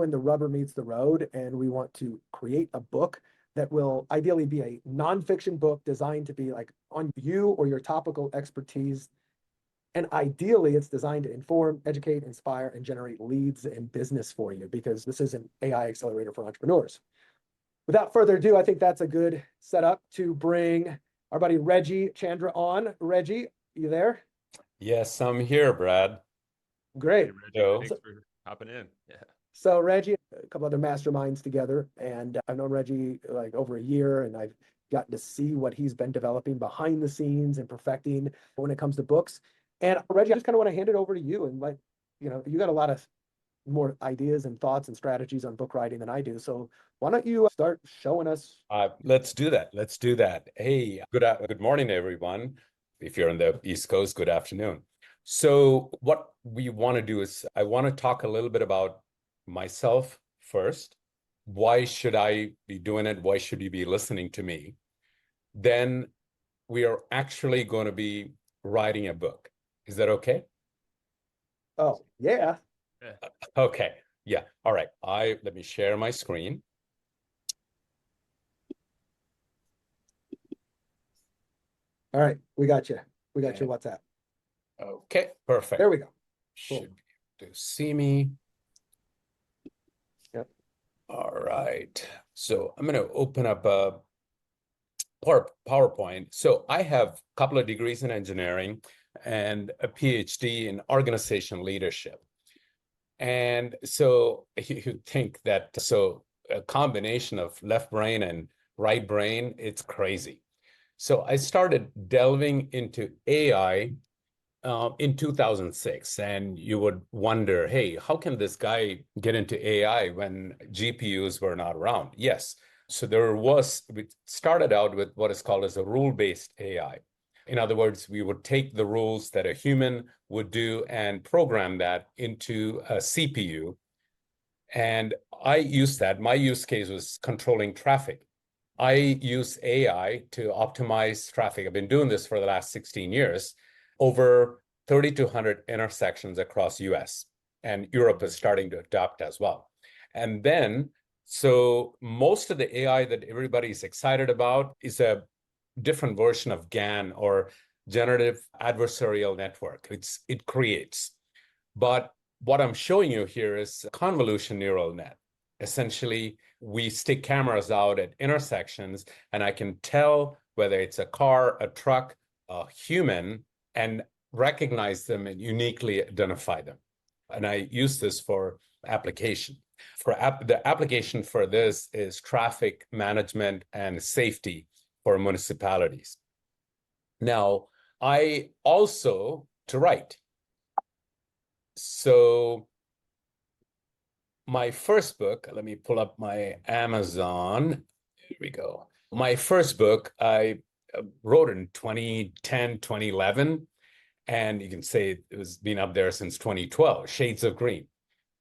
when the rubber meets the road and we want to create a book that will ideally be a nonfiction book designed to be like on you or your topical expertise. And ideally, it's designed to inform, educate, inspire, and generate leads and business for you, because this is an AI accelerator for entrepreneurs. Without further ado, I think that's a good setup to bring our buddy Reggie Chandra on. Reggie, you there? Yes, I'm here, Brad. Great. Hey, Reggie, thanks for hopping in. Yeah. So Reggie, a couple other masterminds together, and I've known Reggie like over a year, and I've gotten to see what he's been developing behind the scenes and perfecting when it comes to books. And Reggie, I just kind of want to hand it over to you, and like, you got a lot of more ideas and thoughts and strategies on book writing than I do. So why don't you start showing us? Let's do that. Let's do that. Hey, good morning, everyone. If you're on the East Coast, good afternoon. So what we want to do is I want to talk a little bit about myself first. Why should I be doing it? Why should you be listening to me? Then we are actually going to be writing a book. Is that okay? Oh, yeah. Okay. Yeah. All right. Let me share my screen. All right. We got you. We got your WhatsApp. Okay. Perfect. There we go. Cool. Should be able to see me. Yep. All right. So I'm going to open up a PowerPoint. So I have a couple of degrees in engineering and a PhD in organization leadership. And so you think that, so a combination of left brain and right brain, it's crazy. So I started delving into AI in 2006, and you would wonder, hey, how can this guy get into AI when GPUs were not around? Yes. So we started out with what is called as a rule-based AI. In other words, we would take the rules that a human would do and program that into a CPU. And I used that. My use case was controlling traffic. I use AI to optimize traffic. I've been doing this for the last 16 years, over 3,200 intersections across US, and Europe is starting to adopt as well. And then, so most of the AI that everybody's excited about is a different version of GAN, or generative adversarial network. It creates. But what I'm showing you here is a convolution neural net. Essentially, we stick cameras out at intersections, and I can tell whether it's a car, a truck, a human, and recognize them and uniquely identify them. And I use this for application. The application for this is traffic management and safety for municipalities. Now, I also to write. So my first book, let me pull up my Amazon. Here we go. My first book, I wrote in 2010, 2011, and you can say it was been up there since 2012, Shades of Green.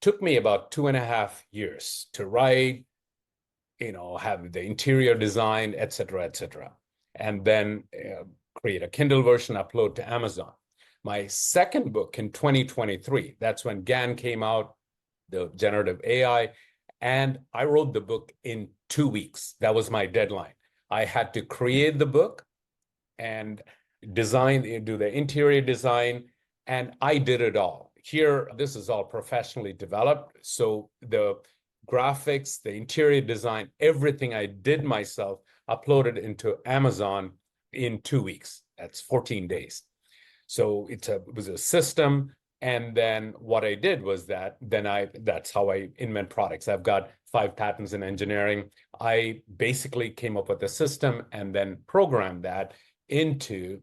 Took me about 2.5 years to write, have the interior design, et cetera, and then create a Kindle version, upload to Amazon. My second book in 2023, that's when GAN came out, the generative AI, and I wrote the book in 2 weeks. That was my deadline. I had to create the book and do the interior design, and I did it all. Here, this is all professionally developed. So the graphics, the interior design, everything I did myself, uploaded into Amazon in 2 weeks. That's 14 days. So it was a system. And then what I did was that's how I invent products. I've got 5 patents in engineering. I basically came up with a system and then programmed that into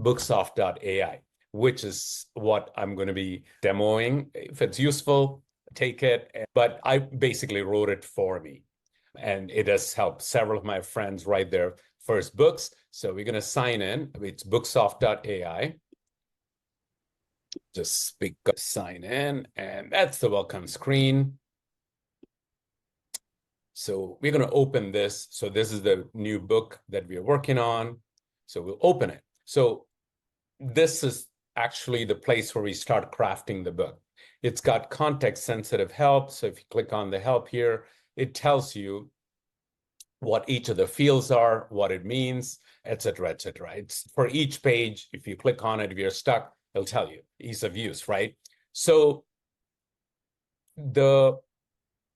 BooksoftAI, which is what I'm going to be demoing. If it's useful, take it. But I basically wrote it for me. And it has helped several of my friends write their first books. So we're going to sign in. It's BooksoftAI. Just sign in, and that's the welcome screen. So we're going to open this. So this is the new book that we're working on. So we'll open it. So this is actually the place where we start crafting the book. It's got context-sensitive help. So if you click on the help here, it tells you what each of the fields are, what it means, et cetera, et cetera. It's for each page. If you click on it, if you're stuck, it'll tell you ease of use, right? So the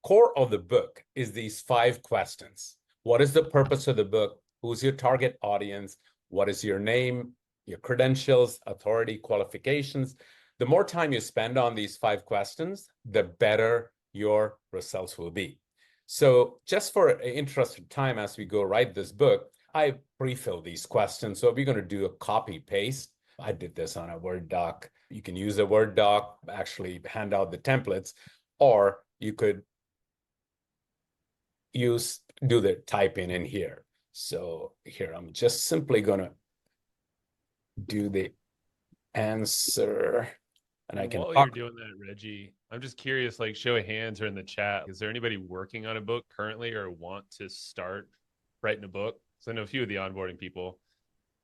core of the book is these 5 questions. What is the purpose of the book? Who's your target audience? What is your name, your credentials, authority, qualifications? The more time you spend on these 5 questions, the better your results will be. So just for interest of time, as we go write this book, I pre-fill these questions. So we're going to do a copy paste. I did this on a Word doc. You can use a Word doc, actually hand out the templates, or you could do the typing in here. So here, I'm just simply going to do the answer. And I can While you're doing that, Reggie, I'm just curious, like show of hands or in the chat, is there anybody working on a book currently or want to start writing a book? So I know a few of the onboarding people.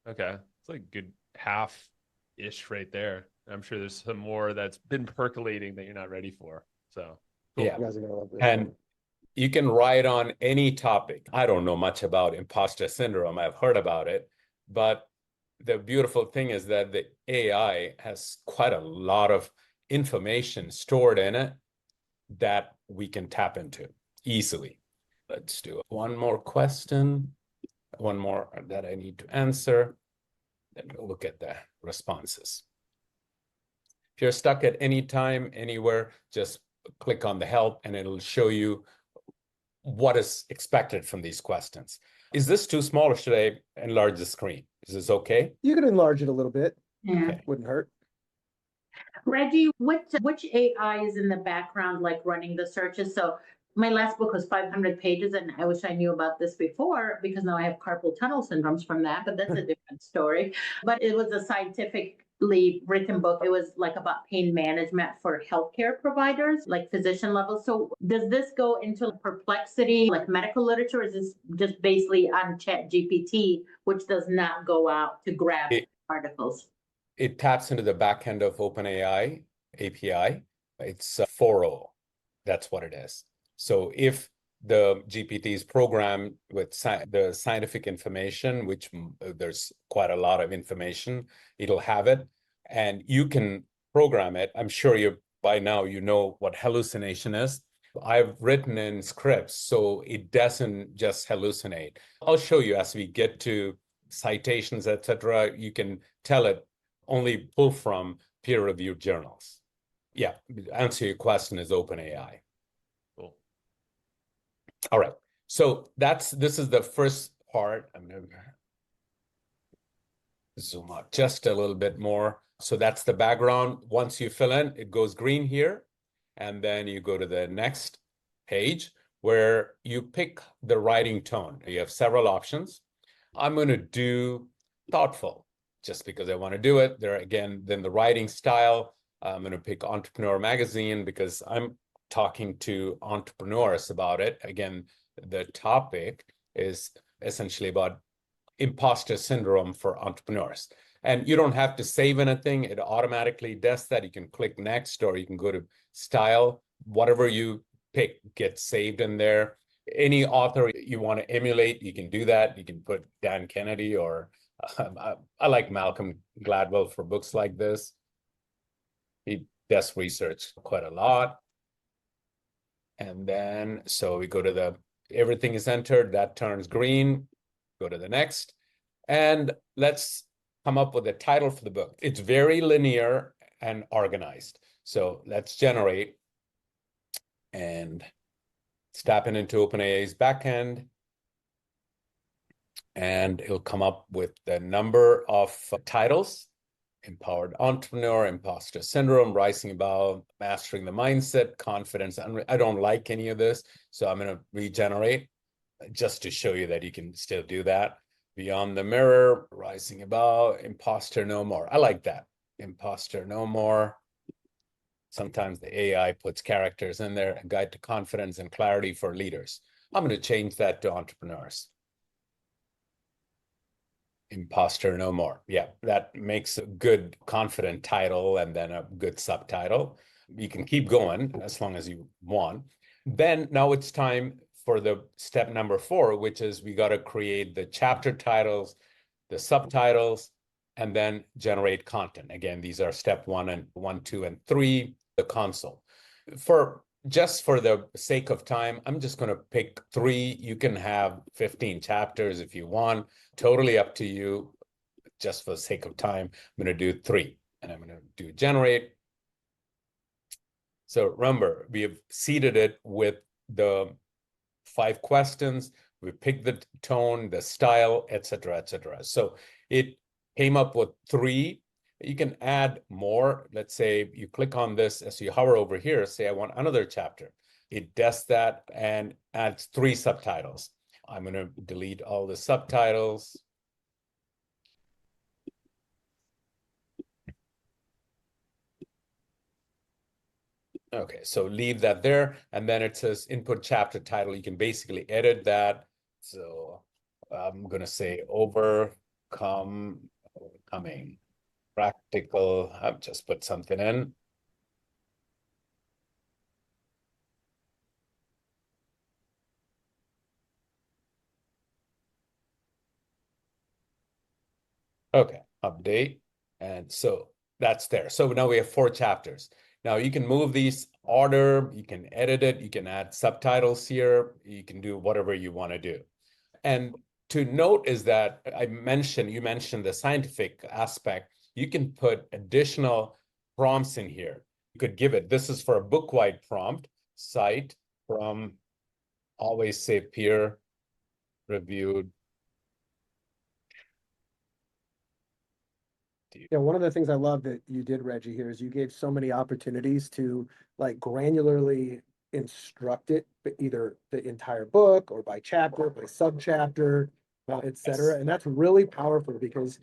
Okay. It's like good half-ish right there. I'm sure there's some more that's been percolating that you're not ready for. So cool. Yeah. You guys are gonna love this. And you can write on any topic. I don't know much about imposter syndrome. I've heard about it, but the beautiful thing is that the AI has quite a lot of information stored in it that we can tap into easily. Let's do one more question, one more that I need to answer. Then we'll look at the responses. If you're stuck at any time, anywhere, just click on the help and it'll show you what is expected from these questions. Is this too small or should I enlarge the screen? Is this okay? You can enlarge it a little bit. Yeah. Okay. Wouldn't hurt. Reggie, which AI is in the background, like running the searches? So my last book was 500 pages, and I wish I knew about this before because now I have carpal tunnel syndromes from that, but that's a different story. But it was a scientifically written book. It was like about pain management for healthcare providers, like physician level. So does this go into Perplexity, like medical literature? Or is this just basically on Chat GPT, which does not go out to grab articles? It taps into the back end of OpenAI API. It's 4.0. That's what it is. So if the GPT is programmed with the scientific information, which there's quite a lot of information, it'll have it. And you can program it. I'm sure by now you know what hallucination is. I've written in scripts, so it doesn't just hallucinate. I'll show you as we get to citations, etc. You can tell it only pull from peer-reviewed journals. Yeah, answer your question is OpenAI. Cool. All right. So this is the first part. I'm going to zoom out just a little bit more. So that's the background. Once you fill in, it goes green here. And then you go to the next page where you pick the writing tone. You have several options. I'm going to do thoughtful just because I want to do it. There again, then the writing style. I'm going to pick Entrepreneur Magazine because I'm talking to entrepreneurs about it. Again, the topic is essentially about imposter syndrome for entrepreneurs. And you don't have to save anything. It automatically does that. You can click next, or you can go to style. Whatever you pick gets saved in there. Any author you want to emulate, you can do that. You can put Dan Kennedy, or I like Malcolm Gladwell for books like this. He does research quite a lot. And then, so we go to everything is entered, that turns green, go to the next. And let's come up with a title for the book. It's very linear and organized. So let's generate and tapping into OpenAI's backend. And it'll come up with the number of titles: Empowered Entrepreneur, Imposter Syndrome, Rising Above, Mastering the Mindset, Confidence. I don't like any of this, so I'm going to regenerate just to show you that you can still do that. Beyond the Mirror, Rising Above, Imposter No More. I like that. Imposter No More. Sometimes the AI puts characters in there. A Guide to Confidence and Clarity for Leaders. I'm going to change that to Entrepreneurs. Imposter No More. Yeah, that makes a good confident title and then a good subtitle. You can keep going as long as you want. Then now it's time for the step number 4, which is we got to create the chapter titles, the subtitles, and then generate content. Again, these are step 1, 2, and 3, the console. Just for the sake of time, I'm just going to pick 3. You can have 15 chapters if you want, totally up to you. Just for the sake of time, I'm going to do 3, and I'm going to do generate. So remember, we have seeded it with the 5 questions. We picked the tone, the style, etc., etc. So it came up with 3. You can add more. Let's say you click on this as you hover over here, say I want another chapter. It does that and adds 3 subtitles. I'm going to delete all the subtitles. Okay, so leave that there, and then it says input chapter title. You can basically edit that. So I'm going to say overcoming practical. I've just put something in. Okay, update. And so that's there. So now we have 4 chapters. Now you can move these order, you can edit it, you can add subtitles here, you can do whatever you want to do. And to note is that you mentioned the scientific aspect. You can put additional prompts in here. You could give it, this is for a book-wide prompt, cite from, always say peer reviewed. Yeah, one of the things I love that you did, Reggie, here is you gave so many opportunities to like granularly instruct it, but either the entire book or by chapter, by subchapter, et cetera. Yes. And that's really powerful because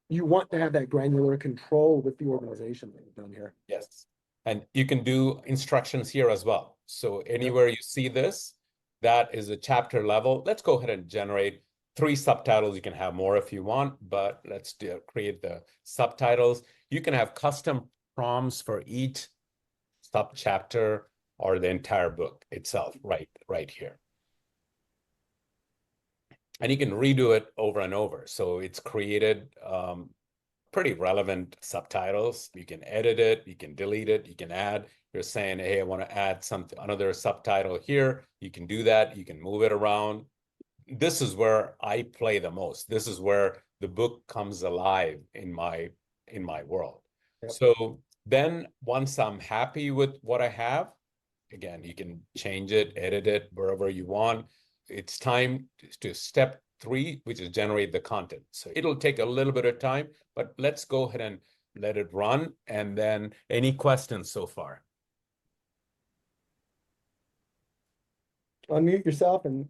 you want to have that granular control with the organization that you've done here. Yes. And you can do instructions here as well. So anywhere you see this, that is a chapter level. Let's go ahead and generate 3 subtitles. You can have more if you want, but let's create the subtitles. You can have custom prompts for each subchapter or the entire book itself right here. And you can redo it over and over. So it's created pretty relevant subtitles. You can edit it, you can delete it, you can add. You're saying, hey, I want to add another subtitle here. You can do that. You can move it around. This is where I play the most. This is where the book comes alive in my world. Yep. So then once I'm happy with what I have, again, you can change it, edit it wherever you want. It's time to step 3, which is generate the content. So it'll take a little bit of time, but let's go ahead and let it run. And then any questions so far? Unmute yourself and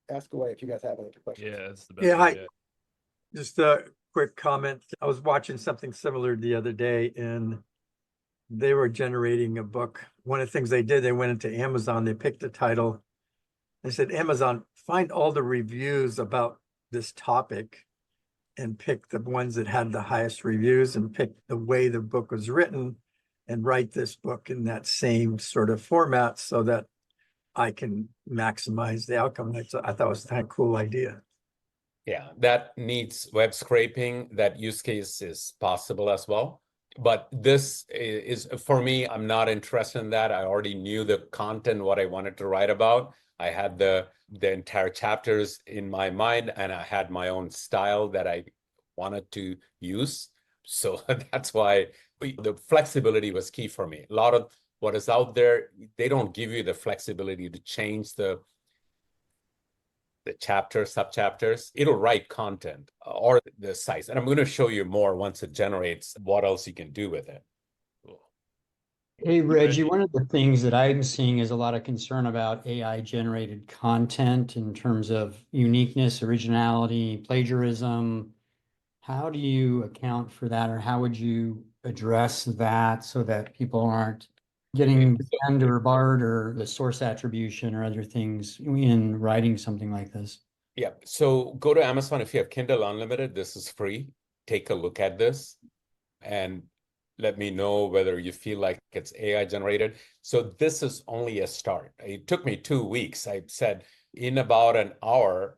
ask away if you guys have any questions. Yeah, that's the best. Yeah, idea. just a quick comment. I was watching something similar the other day and they were generating a book. One of the things they did, they went into Amazon, they picked a title. They said, Amazon, find all the reviews about this topic and pick the ones that had the highest reviews and pick the way the book was written and write this book in that same sort of format so that I can maximize the outcome. I thought it was a kind of cool idea. Yeah, that needs web scraping. That use case is possible as well. But this is, for me, I'm not interested in that. I already knew the content, what I wanted to write about. I had the entire chapters in my mind, and I had my own style that I wanted to use. So that's why the flexibility was key for me. A lot of what is out there, they don't give you the flexibility to change the chapters, subchapters. It'll write content or the size. And I'm going to show you more once it generates what else you can do with it. Cool. Hey, Reggie, one of the things that I'm seeing is a lot of concern about AI generated content in terms of uniqueness, originality, plagiarism. How do you account for that, or how would you address that so that people aren't getting banned or barred or the source attribution or other things in writing something like this? Yeah, so go to Amazon if you have Kindle Unlimited. This is free. Take a look at this. And let me know whether you feel like it's AI generated. So this is only a start. It took me 2 weeks. I said in about an hour,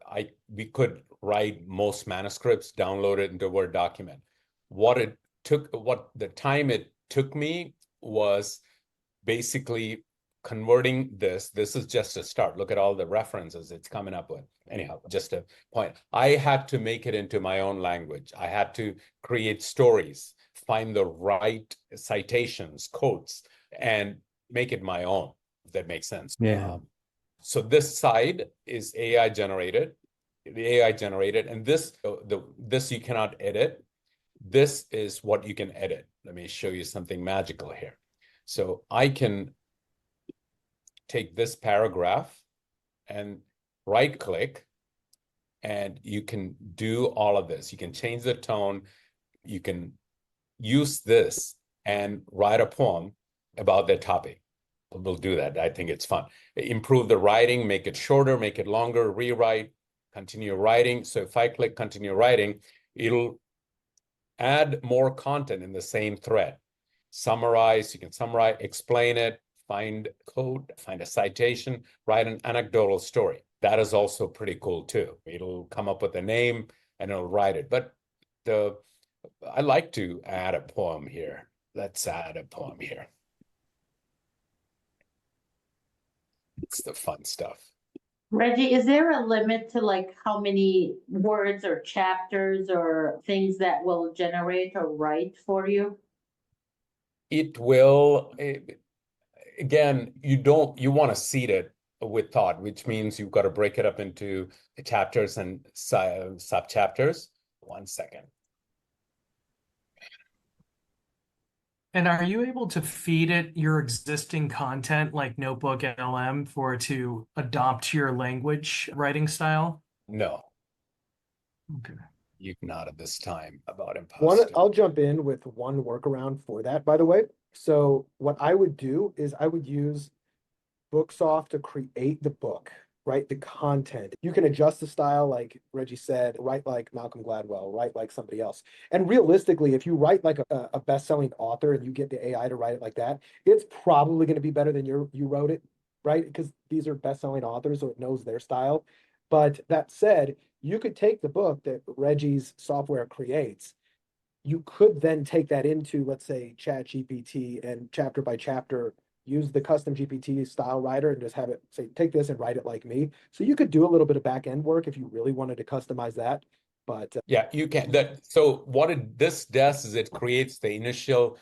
we could write most manuscripts, download it into a Word document. What the time it took me was basically converting this. This is just a start. Look at all the references it's coming up with. Anyhow, just a point. I had to make it into my own language. I had to create stories, find the right citations, quotes, and make it my own, if that makes sense. Yeah. So this side is AI generated, and this you cannot edit. This is what you can edit. Let me show you something magical here. So I can take this paragraph and right click, and you can do all of this. You can change the tone. You can use this and write a poem about the topic. We'll do that. I think it's fun. Improve the writing, make it shorter, make it longer, rewrite, continue writing. So if I click continue writing, it'll add more content in the same thread. Summarize, you can summarize, explain it, find code, find a citation, write an anecdotal story. That is also pretty cool too. It'll come up with a name and it'll write it. But I like to add a poem here. Let's add a poem here. It's the fun stuff. Reggie, is there a limit to like how many words or chapters or things that will generate or write for you? It will, again, you want to seed it with thought, which means you've got to break it up into chapters and sub-chapters. 1 second. And are you able to feed it your existing content like Notebook LM for it to adopt your language writing style? No, Okay. you not at this time about imposter. I'll jump in with one workaround for that, by the way. So what I would do is I would use Booksoft to create the book, right? The content. You can adjust the style, like Reggie said, write like Malcolm Gladwell, write like somebody else. And realistically, if you write like a best-selling author and you get the AI to write it like that, it's probably going to be better than you wrote it, right? Because these are best-selling authors, so it knows their style. But that said, you could take the book that Reggie's software creates. You could then take that into, let's say, ChatGPT and chapter by chapter use the custom GPT style writer and just have it say, take this and write it like me. So you could do a little bit of back end work if you really wanted to customize that. But yeah, you can. So what this does is it creates the initial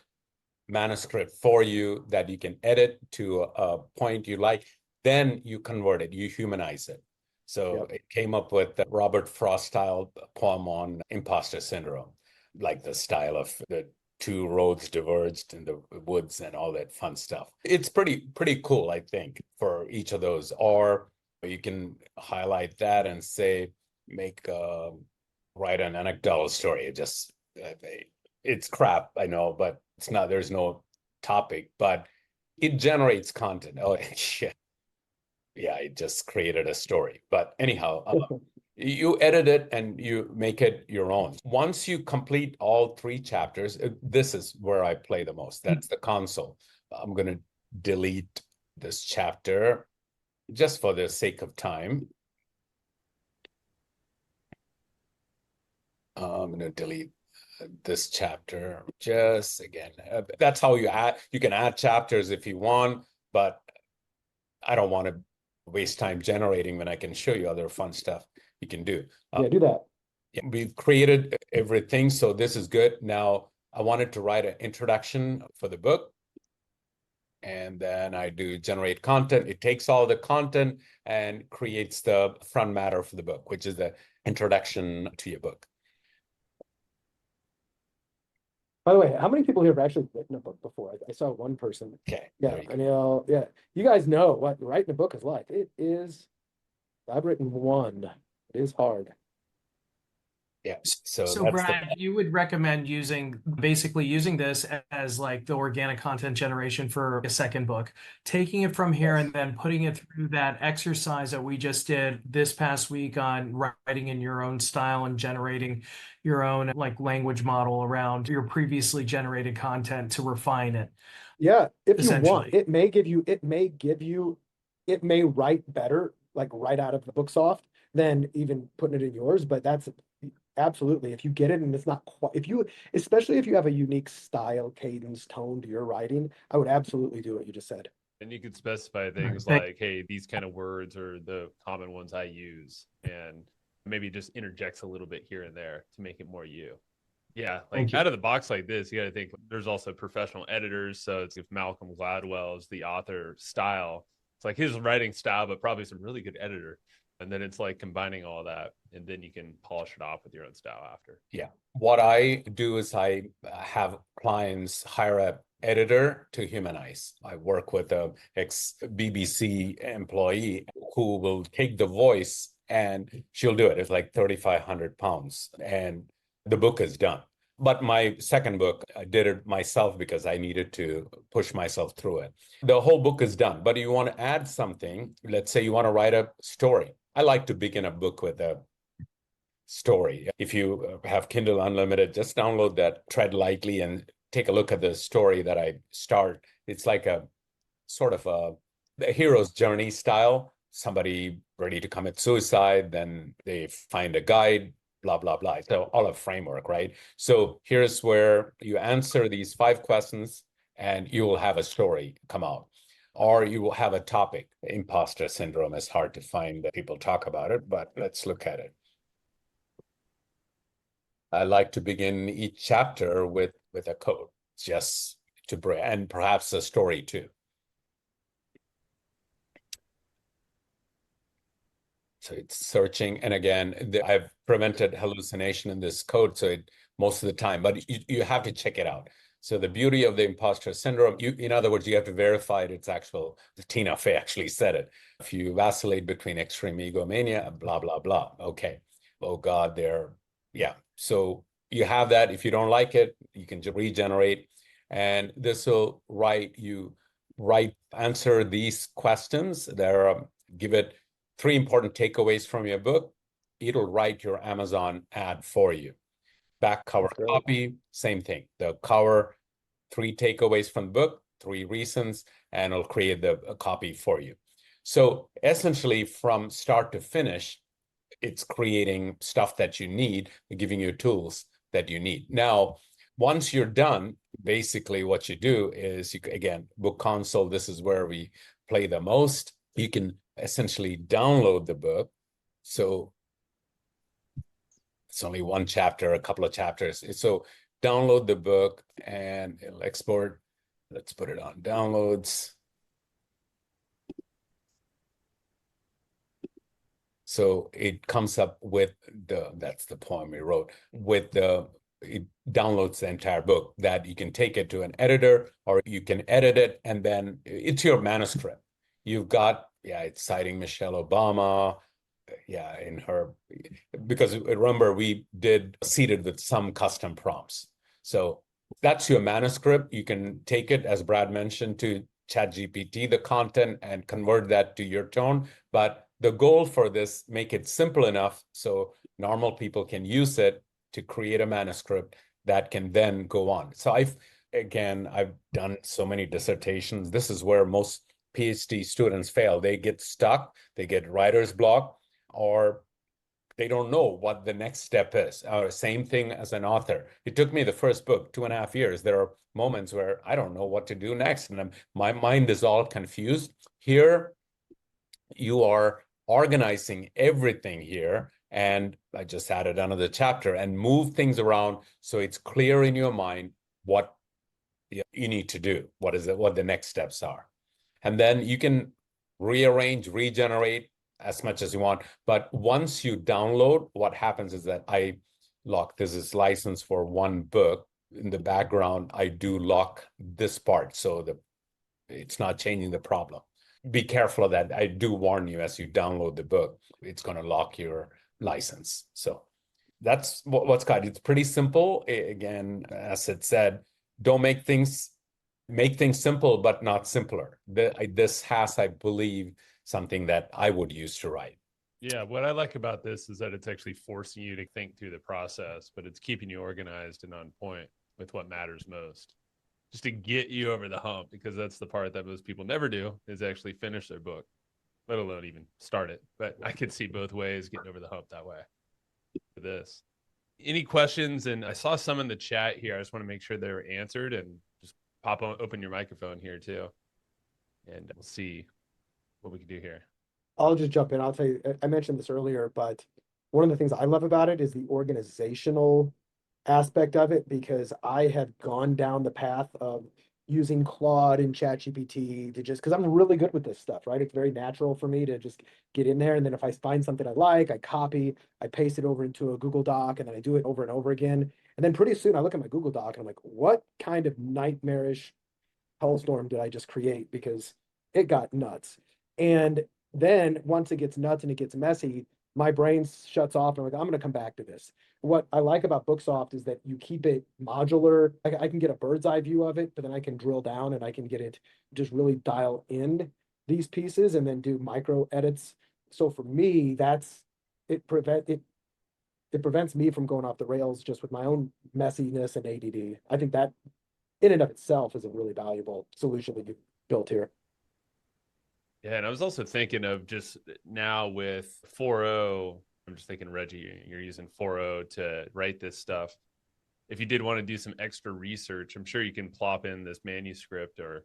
manuscript for you that you can edit to a point you like. Then you convert it, you humanize it. So it came up with the Robert Frost style poem on imposter syndrome, like the style of the two roads diverged in the woods and all that fun stuff. It's pretty cool, I think, for each of those. Or you can highlight that and say, write an anecdotal story. It's crap, I know, but it's not, there's no topic, but it generates content. Oh, shit. Yeah, it just created a story. But anyhow, you edit it and you make it your own. Once you complete all 3 chapters, this is where I play the most. That's the console. I'm going to delete this chapter just for the sake of time. I'm going to delete this chapter just again. That's how you can add chapters if you want, but I don't want to waste time generating when I can show you other fun stuff you can do. Yeah, do that. We've created everything, so this is good. Now I wanted to write an introduction for the book, and then I do generate content. It takes all the content and creates the front matter for the book, which is the introduction to your book. By the way, how many people here have actually written a book before? I saw one person. Okay. Yeah, you guys know what writing a book is like. It is, I've written one. It is hard. Yeah. So So that's the Brad, you would recommend basically using this as like the organic content generation for a second book, taking it from here and then putting it through that exercise that we just did this past week on writing in your own style and generating your own like language model around your previously generated content to refine it. Yeah, if you want, Essentially. it may write better, like right out of the Booksoft than even putting it in yours, but that's absolutely, if you get it and it's not quite, especially if you have a unique style, cadence, tone to your writing, I would absolutely do what you just said. And you could specify things Thank- like, hey, these kind of words are the common ones I use, and maybe just interjects a little bit here and there to make it more you. Yeah, like Thank you. out of the box like this, you got to think there's also professional editors. So it's if Malcolm Gladwell is the author style, it's like his writing style, but probably some really good editor. And then it's like combining all that, and then you can polish it off with your own style after. Yeah. What I do is I have clients hire a editor to humanize. I work with a ex-BBC employee who will take the voice and she'll do it. It's like 3,500 pounds and the book is done. But my second book, I did it myself because I needed to push myself through it. The whole book is done, but you want to add something. Let's say you want to write a story. I like to begin a book with a story. If you have Kindle Unlimited, just download that, tread lightly, and take a look at the story that I start. It's like a sort of a hero's journey style. Somebody ready to commit suicide, then they find a guide, blah, blah, blah. So all a framework, right? So here's where you answer these 5 questions and you will have a story come out. Or you will have a topic. Imposter syndrome is hard to find that people talk about it, but let's look at it. I like to begin each chapter with a quote, just to bring, and perhaps a story too. So it's searching, and again, I've prevented hallucination in this code, so most of the time, but you have to check it out. So the beauty of the imposter syndrome, in other words, you have to verify it's actual. Tina Fey actually said it. If you vacillate between extreme egomania, blah blah blah. Okay, oh God, yeah. So you have that. If you don't like it, you can regenerate, and this will answer these questions. Give it 3 important takeaways from your book. It'll write your Amazon ad for you. Back cover copy, same thing. The cover, 3 takeaways from the book, 3 reasons, and it'll create a copy for you. So essentially, from start to finish, it's creating stuff that you need, giving you tools that you need. Now, once you're done, basically what you do is, again, Book Console, this is where we play the most. You can essentially download the book. So it's only 1 chapter, a couple of chapters. So download the book and it'll export. Let's put it on downloads. So it comes up with that's the poem we wrote, it downloads the entire book that you can take it to an editor or you can edit it and then it's your manuscript. You've got, it's citing Michelle Obama, in her, because remember we did seeded with some custom prompts. So that's your manuscript. You can take it, as Brad mentioned, to ChatGPT, the content, and convert that to your tone. But the goal for this, make it simple enough so normal people can use it to create a manuscript that can then go on. So I've done so many dissertations. This is where most PhD students fail. They get stuck, they get writer's block, or they don't know what the next step is. Same thing as an author. It took me the first book 2.5 years. There are moments where I don't know what to do next, and my mind is all confused. Here, you are organizing everything here, and I just added another chapter and move things around so it's clear in your mind what you need to do, what the next steps are. And then you can rearrange, regenerate as much as you want. But once you download, what happens is that I lock, this is license for 1 book. In the background, I do lock this part so it's not changing the problem. Be careful of that. I do warn you as you download the book, it's going to lock your license. So that's what's got it's pretty simple. Again, as it said, don't make things simple, but not simpler. This has, I believe, something that I would use to write. Yeah, what I like about this is that it's actually forcing you to think through the process, but it's keeping you organized and on point with what matters most, just to get you over the hump, because that's the part that most people never do, is actually finish their book, let alone even start it. But I could see both ways getting over the hump that way for this. Any questions? And I saw some in the chat here. I just want to make sure they were answered, and just open your microphone here too, and we'll see what we can do here. I'll just jump in. I'll tell you, I mentioned this earlier, but one of the things I love about it is the organizational aspect of it, because I have gone down the path of using Claude and ChatGPT to just, because I'm really good with this stuff, right? It's very natural for me to just get in there. And then if I find something I like, I copy, I paste it over into a Google Doc, and then I do it over and over again. And then pretty soon I look at my Google Doc and I'm like, what kind of nightmarish hellstorm did I just create? Because it got nuts. And then once it gets nuts and it gets messy, my brain shuts off and I'm like, I'm going to come back to this. What I like about Booksoft is that you keep it modular. I can get a bird's eye view of it, but then I can drill down and I can get it, just really dial in these pieces and then do micro edits. So for me, it prevents me from going off the rails just with my own messiness and ADD. I think that in and of itself is a really valuable solution that you've built here. Yeah, and I was also thinking of just now with 4.0, I'm just thinking, Reggie, you're using 4.0 to write this stuff. If you did want to do some extra research, I'm sure you can plop in this manuscript, or,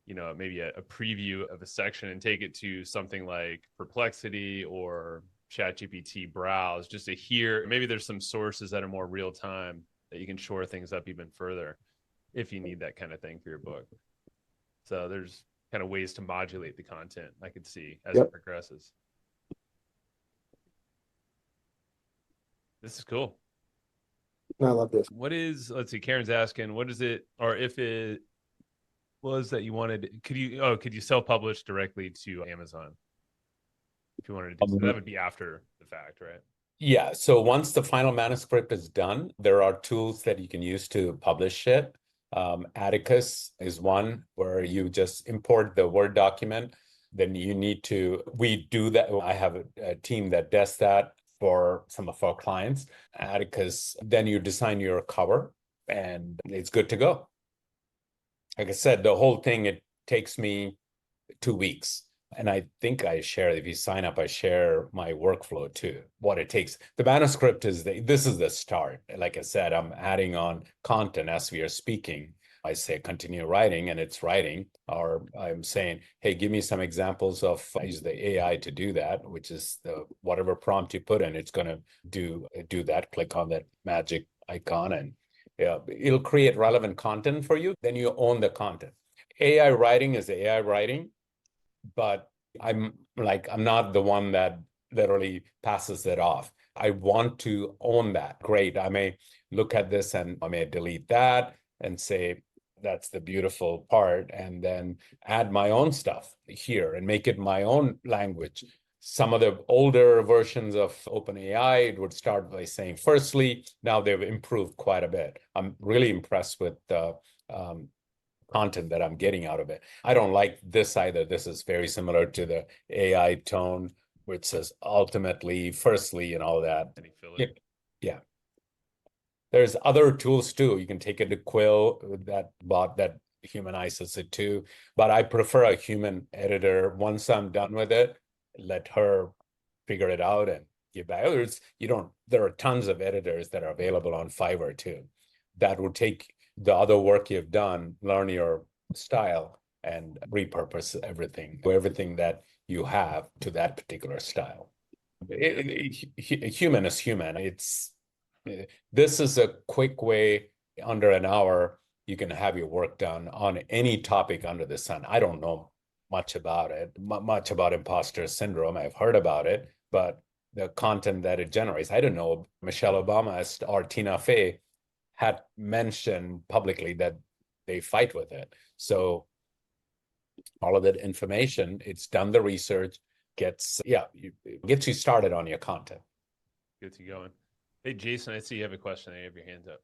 maybe a preview of a section, and take it to something like Perplexity or ChatGPT Browse, just to hear, maybe there's some sources that are more real time that you can shore things up even further if you need that kind of thing for your book. So there's kind of ways to modulate the content I could see as it progresses. This is cool. I love this. Let's see, Karen's asking, what is it, or if it was that you wanted, could you self-publish directly to Amazon? If you wanted to do so, that would be after the fact, right? Yeah, so once the final manuscript is done, there are tools that you can use to publish it. Atticus is one where you just import the Word document. Then we do that. I have a team that does that for some of our clients. Atticus, then you design your cover and it's good to go. Like I said, the whole thing, it takes me 2 weeks. And I think if you sign up, I share my workflow too, what it takes. The manuscript this is the start. Like I said, I'm adding on content as we are speaking. I say continue writing and it's writing, or I'm saying, hey, give me some examples of, I use the AI to do that, which is whatever prompt you put in, it's going to do that. Click on that magic icon and it'll create relevant content for you. Then you own the content. AI writing is AI writing. But I'm not the one that literally passes it off. I want to own that. Great. I may look at this and I may delete that and say, that's the beautiful part, and then add my own stuff here and make it my own language. Some of the older versions of OpenAI, it would start by saying firstly. Now they've improved quite a bit. I'm really impressed with the content that I'm getting out of it. I don't like this either. This is very similar to the AI tone, which says ultimately, firstly, and all that. Yeah. There's other tools too. You can take it to Quill, that bot that humanizes it too. But I prefer a human editor. Once I'm done with it, let her figure it out and give back. There are tons of editors that are available on Fiverr too. That will take the other work you've done, learn your style, and repurpose everything that you have to that particular style. Human is human. This is a quick way, under an hour, you can have your work done on any topic under the sun. I don't know much about it, much about imposter syndrome. I've heard about it, but the content that it generates, I don't know. Michelle Obama or Tina Fey had mentioned publicly that they fight with it. So all of that information, it's done the research, gets you started on your content. Gets you going. Hey, Jason, I see you have a question. You have your hands up.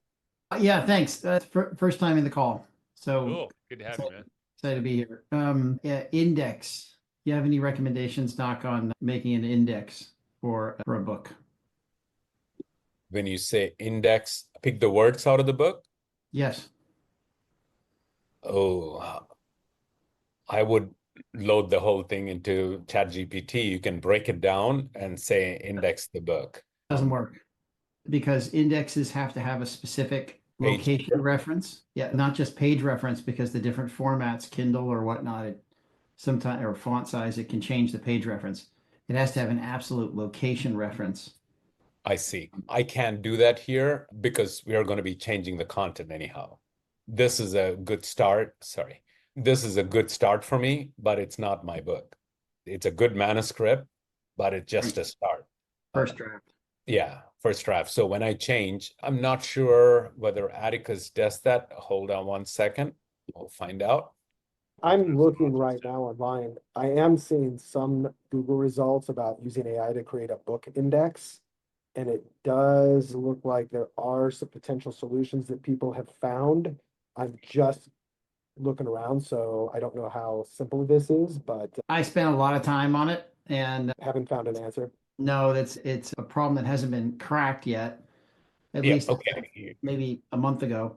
Yeah, thanks. First time in the call. So Cool. Good to have you, man. excited to be here. Yeah, index. You have any recommendations, Doc, on making an index for a book? When you say index, pick the words out of the book. Yes. Oh, I would load the whole thing into ChatGPT. You can break it down and say index the book. Doesn't work because indexes have to have a specific Page. location reference. Yeah, not just page reference, because the different formats, Kindle or whatnot, it sometimes, or font size, it can change the page reference. It has to have an absolute location reference. I see. I can't do that here because we are going to be changing the content anyhow. This is a good start. Sorry. This is a good start for me, but it's not my book. It's a good manuscript, but it's just a start. First draft. Yeah, first draft. So when I change, I'm not sure whether Atticus does that. Hold on one second. We'll find out. I'm looking right now online. I am seeing some Google results about using AI to create a book index. And it does look like there are some potential solutions that people have found. I'm just looking around, so I don't know how simple this is, but I spent a lot of time on it and haven't found an answer. no, it's a problem that hasn't been cracked yet. At Yeah, least okay. maybe a month ago.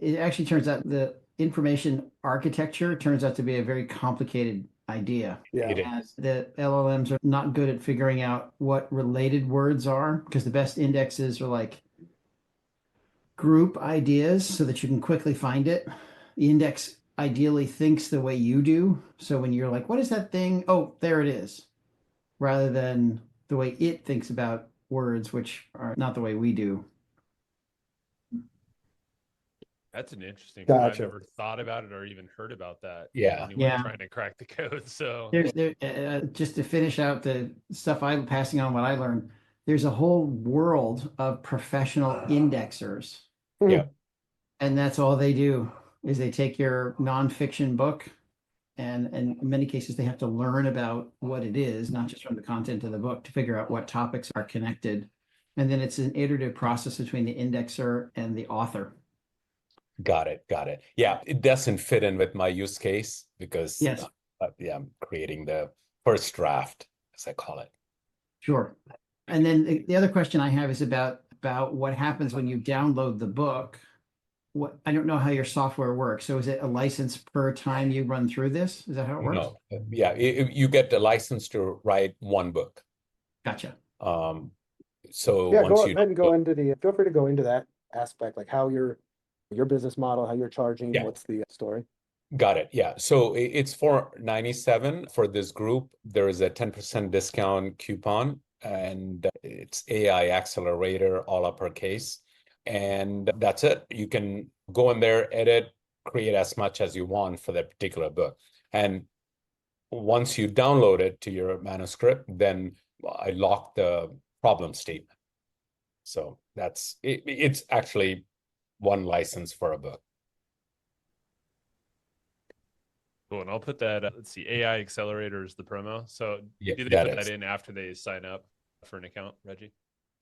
It actually turns out the information architecture turns out to be a very complicated idea. Yeah. It is. As the LLMs are not good at figuring out what related words are, because the best indexes are like group ideas so that you can quickly find it. The index ideally thinks the way you do. So when you're like, what is that thing? Oh, there it is. Rather than the way it thinks about words, which are not the way we do. That's an interesting point. I've Gotcha. never thought about it or even heard about that. Yeah. Anyone Yeah. trying to crack the code. So Just to finish out the stuff I'm passing on what I learned, there's a whole world of professional indexers. Yeah. And that's all they do is they take your nonfiction book and in many cases they have to learn about what it is, not just from the content of the book, to figure out what topics are connected. And then it's an iterative process between the indexer and the author. Got it. Got it. Yeah, it doesn't fit in with my use case because Yes. yeah, I'm creating the first draft, as I call it. Sure. And then the other question I have is about what happens when you download the book. What, I don't know how your software works. So is it a license per time you run through this? Is that how it works? No, yeah, you get the license to write one book. Gotcha. So Yeah, once go you ahead and go into feel free to go into that aspect, like how your business model, how you're charging, Yeah. what's the story? Got it. Yeah. So it's $4.97 for this group. There is a 10% discount coupon, and it's AI Accelerator, all uppercase. And that's it. You can go in there, edit, create as much as you want for that particular book. And once you download it to your manuscript, then I lock the problem statement. So that's it. It's actually one license for a book. cool. And I'll put that, let's see, AI Accelerator is the promo. So Yeah, do they that put is. that in after they sign up for an account, Reggie?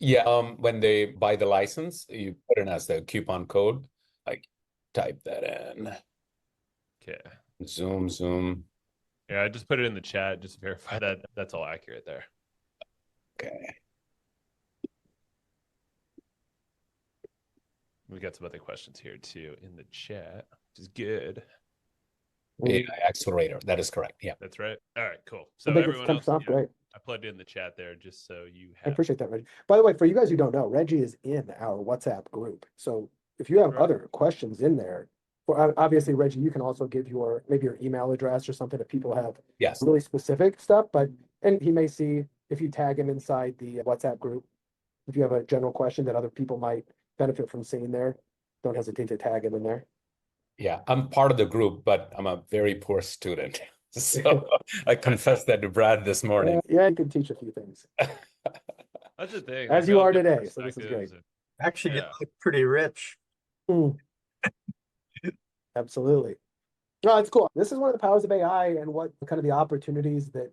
Yeah, when they buy the license, you put it as the coupon code. Like type that in. Okay. Zoom. Yeah, I just put it in the chat just to verify that that's all accurate there. Okay. We got some other questions here too in the chat, which is good. AI Accelerator. That is correct. Yeah. That's right. All right, cool. I So think it's everyone else, 10% off, great. I plugged in the chat there just so you I have. appreciate that, Reggie. By the way, for you guys who don't know, Reggie is in our WhatsApp group. So if you have Right. other questions in there, well, obviously, Reggie, you can also give maybe your email address or something if people have Yes. really specific stuff, and he may see if you tag him inside the WhatsApp group. If you have a general question that other people might benefit from seeing there, don't hesitate to tag him in there. Yeah. I'm part of the group, but I'm a very poor student. So I confessed that to Brad this morning. Yeah, you can teach a few things. That's the thing. As we you all are have different today, so this is perspectives great. Actually, Yeah. get pretty rich. Absolutely. No, it's cool. This is one of the powers of AI and what kind of the opportunities that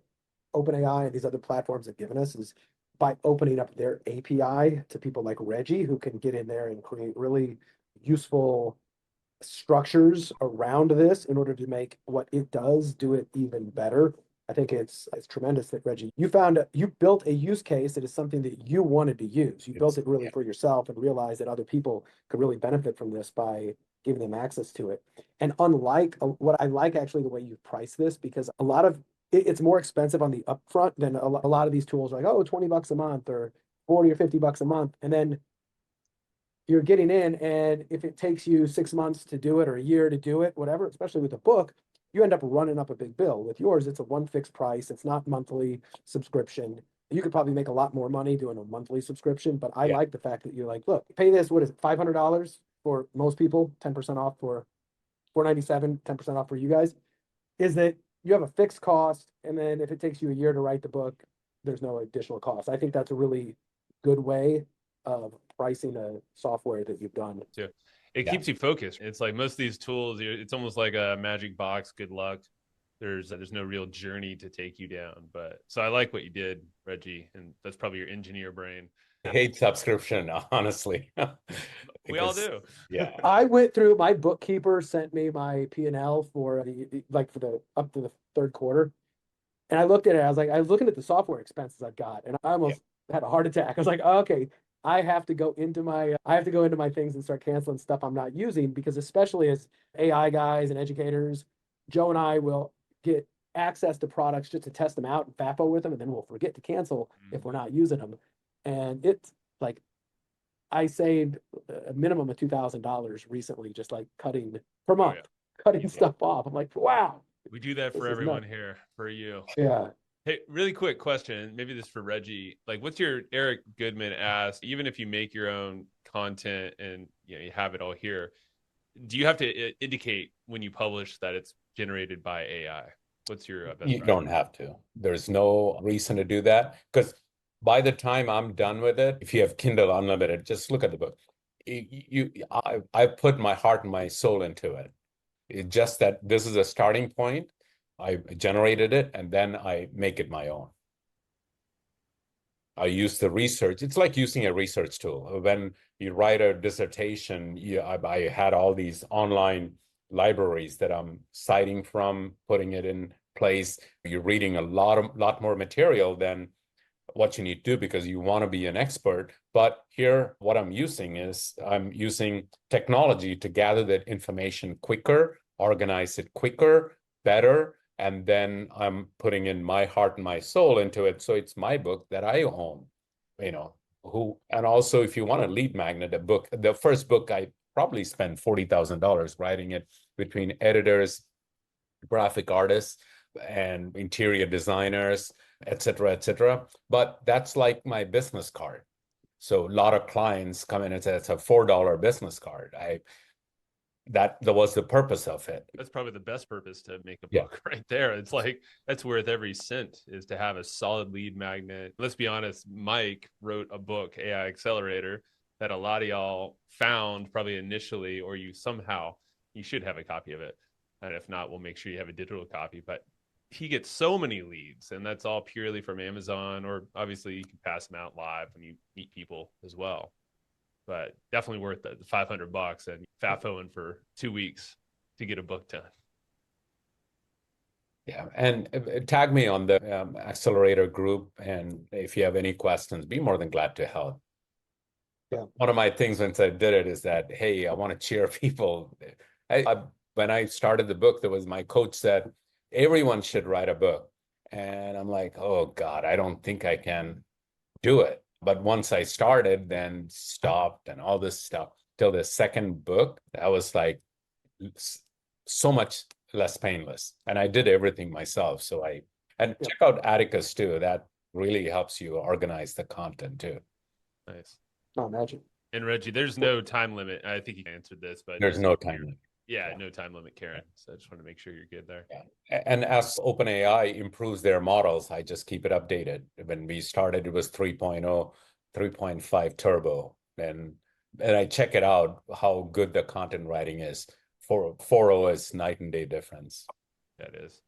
OpenAI and these other platforms have given us is by opening up their API to people like Reggie, who can get in there and create really useful structures around this in order to make what it does do it even better. I think it's tremendous that Reggie, you built a use case that is something that you wanted to use. You built it really for yourself and realized that other people could really benefit from this by giving them access to it. And unlike what I like actually the way you price this, because a lot of it's more expensive on the upfront than a lot of these tools are like, oh, $20 a month or 40 or $50 a month. And then you're getting in, and if it takes you 6 months to do it or a year to do it, whatever, especially with a book, you end up running up a big bill. With yours, it's a one fixed price. It's not monthly subscription. You could probably make a lot more money doing a monthly subscription, but I like the fact that you're like, look, pay this, what is it, $500 for most people, 10% off for $497, 10% off for you guys, is that you have a fixed cost, and then if it takes you a year to write the book, there's no additional cost. I think that's a really good way of pricing a software that you've done. Too. It keeps you focused. It's like most of these tools, it's almost like a magic box. Good luck. There's no real journey to take you down. But so I like what you did, Reggie, and that's probably your engineer brain. I hate subscription, honestly. We all do. Yeah. I went through, my bookkeeper sent me my P&L for the up to the third quarter. And I looked at it, I was looking at the software expenses I've got, and I almost had a heart attack. I was like, oh, okay, I have to go into my things and start canceling stuff I'm not using, because especially as AI guys and educators, Joe and I will get access to products just to test them out and FAPO with them, and then we'll forget to cancel if we're not using them. And it's like, I saved a minimum of $2,000 recently, just like cutting per month, cutting stuff off. I'm like, wow. We do that for everyone here, for you. Yeah. Hey, really quick question. Maybe this is for Reggie. Like, what's your Eric Goodman asked? Even if you make your own content and you have it all here, do you have to indicate when you publish that it's generated by AI? What's your best You practice? don't have to. There's no reason to do that, because by the time I'm done with it, if you have Kindle Unlimited, just look at the book. I put my heart and my soul into it. It's just that this is a starting point. I generated it, and then I make it my own. I use the research. It's like using a research tool. When you write a dissertation, I had all these online libraries that I'm citing from, putting it in place. You're reading a lot more material than what you need to do because you want to be an expert. But here, what I'm using technology to gather that information quicker, organize it quicker, better, and then I'm putting in my heart and my soul into it. So it's my book that I own, and also if you want a lead magnet, the first book, I probably spent $40,000 writing it between editors, graphic artists, and interior designers, et cetera. But that's like my business card. So a lot of clients come in and say, it's a $4 business card. That was the purpose of it. That's probably the best purpose to make a book right there. It's like, that's worth every cent, is to have a solid lead magnet. Let's be honest, Mike wrote a book, AI Accelerator, that a lot of y'all found probably initially, or you should have a copy of it. And if not, we'll make sure you have a digital copy. But he gets so many leads, and that's all purely from Amazon, or obviously you can pass them out live when you meet people as well. But definitely worth the $500 and FAFOing for 2 weeks to get a book done. Yeah, and tag me on the accelerator group, and if you have any questions, be more than glad to help. Yeah. One of my things once I did it is that, hey, I want to cheer people. When I started the book, my coach said, everyone should write a book. And I'm like, oh God, I don't think I can do it. But once I started, then stopped and all this stuff till the second book, that was like so much less painless. And I did everything myself. Check out Atticus too. That really helps you organize the content too. Nice. Oh, imagine. And Reggie, there's no time limit. I think you answered this, but there's no time limit. Yeah, no time limit, Karen. So I just want to make sure you're good there. Yeah. And as OpenAI improves their models, I just keep it updated. When we started, it was 3.0, 3.5 turbo. And I check it out, how good the content writing is. 4.0 is night and day difference. That is.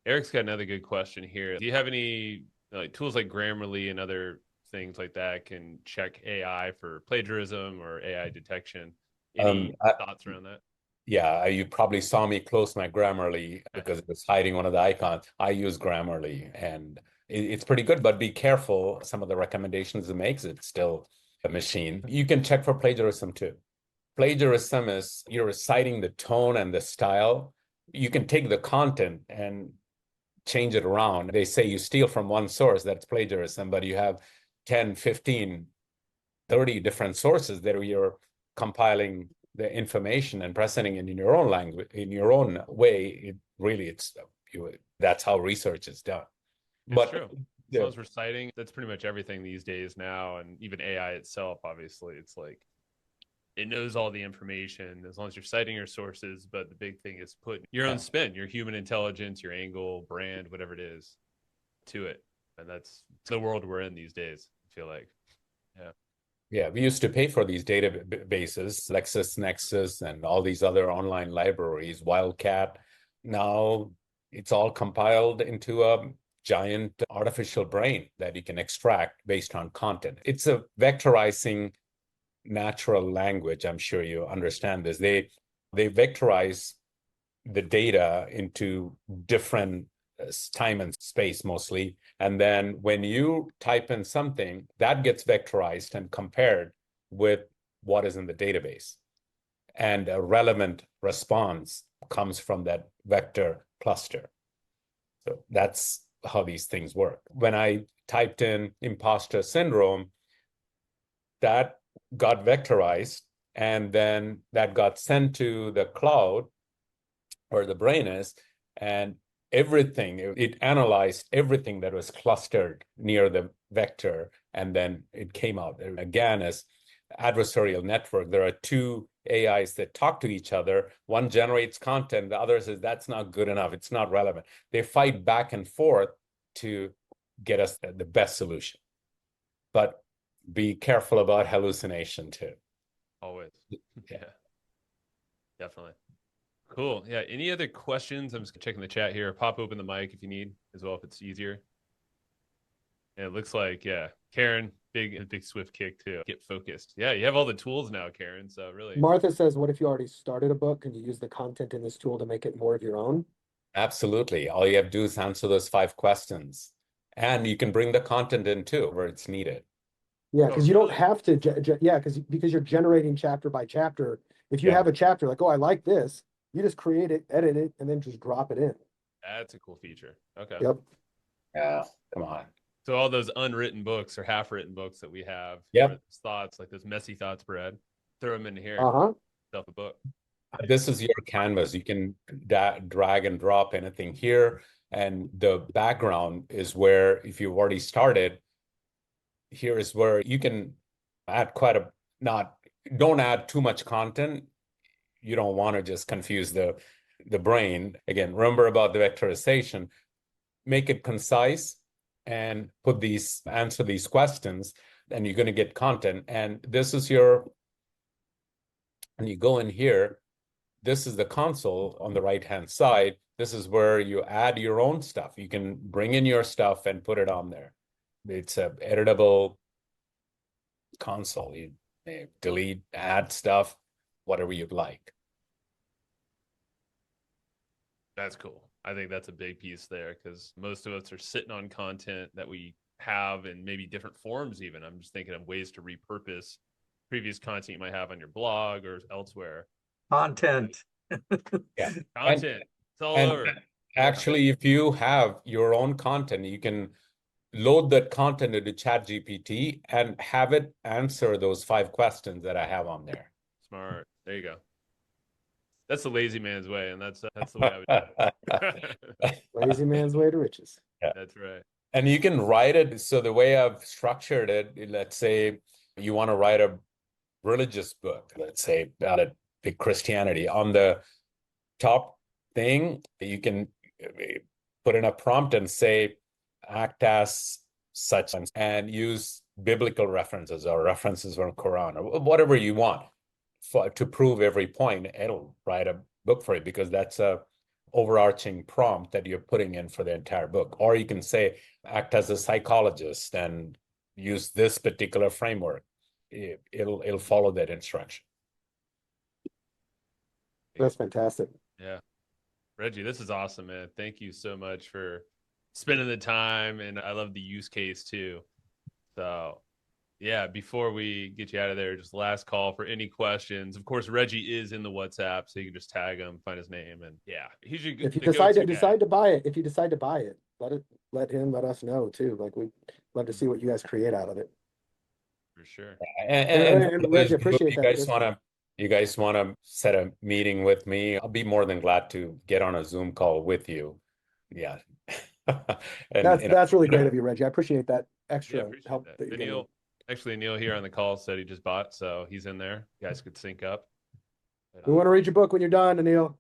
Eric's got another good question here. Do you have any tools like Grammarly and other things like that can check AI for plagiarism or AI detection. Um, Any I- thoughts around that? Yeah, you probably saw me close my Grammarly because it was hiding one of the icons. I use Grammarly and it's pretty good, but be careful. Some of the recommendations it makes, it's still a machine. You can check for plagiarism too. Plagiarism is you're reciting the tone and the style. You can take the content and change it around. They say you steal from one source, that's plagiarism, but you have 10, 15, 30 different sources that you're compiling the information and presenting it in your own language, in your own way. That's how research is done. It's true. As long as we're citing, that's pretty much everything these days now. And even AI itself, obviously, it's like it knows all the information as long as you're citing your sources. But the big thing is put your own spin, your human intelligence, your angle, brand, whatever it is, to it. And that's the world we're in these days, I feel like. Yeah. Yeah, we used to pay for these databases, LexisNexis, and all these other online libraries, Wildcat. Now it's all compiled into a giant artificial brain that you can extract based on content. It's a vectorizing natural language. I'm sure you understand this. They vectorize the data into different time and space mostly. And then when you type in something, that gets vectorized and compared with what is in the database. And a relevant response comes from that vector cluster. So that's how these things work. When I typed in imposter syndrome, that got vectorized, and then that got sent to the cloud where the brain is, and everything, it analyzed everything that was clustered near the vector, and then it came out. And again, as adversarial network, there are two AIs that talk to each other. One generates content, the other says that's not good enough, it's not relevant. They fight back and forth to get us the best solution. But be careful about hallucination too. Always. Yeah. Definitely. Cool. Yeah. Any other questions? I'm just checking the chat here. Pop open the mic if you need as well, if it's easier. And it looks like, yeah, Karen, big swift kick to get focused. Yeah, you have all the tools now, Karen. So really. Martha says, what if you already started a book? Can you use the content in this tool to make it more of your own? Absolutely. All you have to do is answer those 5 questions. And you can bring the content in too, where it's needed. Yeah, because you don't really? have to, yeah, because you're generating chapter by chapter. If you have a chapter like, oh, I like this, you just create it, edit it, and then just drop it in. That's a cool feature. Okay. Yep. Yeah, come on. So all those unwritten books or half-written books that we have, Yep. thoughts, like those messy thoughts, Brad, throw them in here. Uh-huh. Self a book. This is your canvas. You can drag and drop anything here. And the background is where, if you've already started, here is where you can add don't add too much content. You don't want to just confuse the brain. Again, remember about the vectorization. Make it concise and answer these questions, and you're going to get content. And this is and you go in here, this is the console on the right-hand side. This is where you add your own stuff. You can bring in your stuff and put it on there. It's a editable console. You may delete, add stuff, whatever you'd like. That's cool. I think that's a big piece there because most of us are sitting on content that we have in maybe different forms even. I'm just thinking of ways to repurpose previous content you might have on your blog or elsewhere. Content. Yeah. Content. It's all over. Actually, if you have your own content, you can load that content into ChatGPT and have it answer those 5 questions that I have on there. Smart. There you go. That's the lazy man's way, and that's the way I would do it. Lazy man's way to riches. Yeah. That's right. And you can write it. So the way I've structured it, let's say you want to write a religious book, let's say about big Christianity. On the top thing, you can put in a prompt and say, act as such, and use biblical references or references from Quran or whatever you want to prove every point. It'll write a book for you because that's a overarching prompt that you're putting in for the entire book. Or you can say, act as a psychologist and use this particular framework, it'll follow that instruction. That's fantastic. Yeah. Reggie, this is awesome, man. Thank you so much for spending the time. And I love the use case too. So yeah, before we get you out of there, just last call for any questions. Of course, Reggie is in the WhatsApp, so you can just tag him, find his name, and yeah, he's your, If you the decide go-to to guy. buy it, let us know too. Like we'd love to see what you guys create out of it. For sure. And Reggie, appreciate that. You guys want to set a meeting with me? I'll be more than glad to get on a Zoom call with you. Yeah. That's really great of you, Reggie. I appreciate that extra appreciate help that. that you're Neil, giving. actually, Neil here on the call said he just bought, so he's in there. You guys could sync up. We want to read your book when you're done, Anil.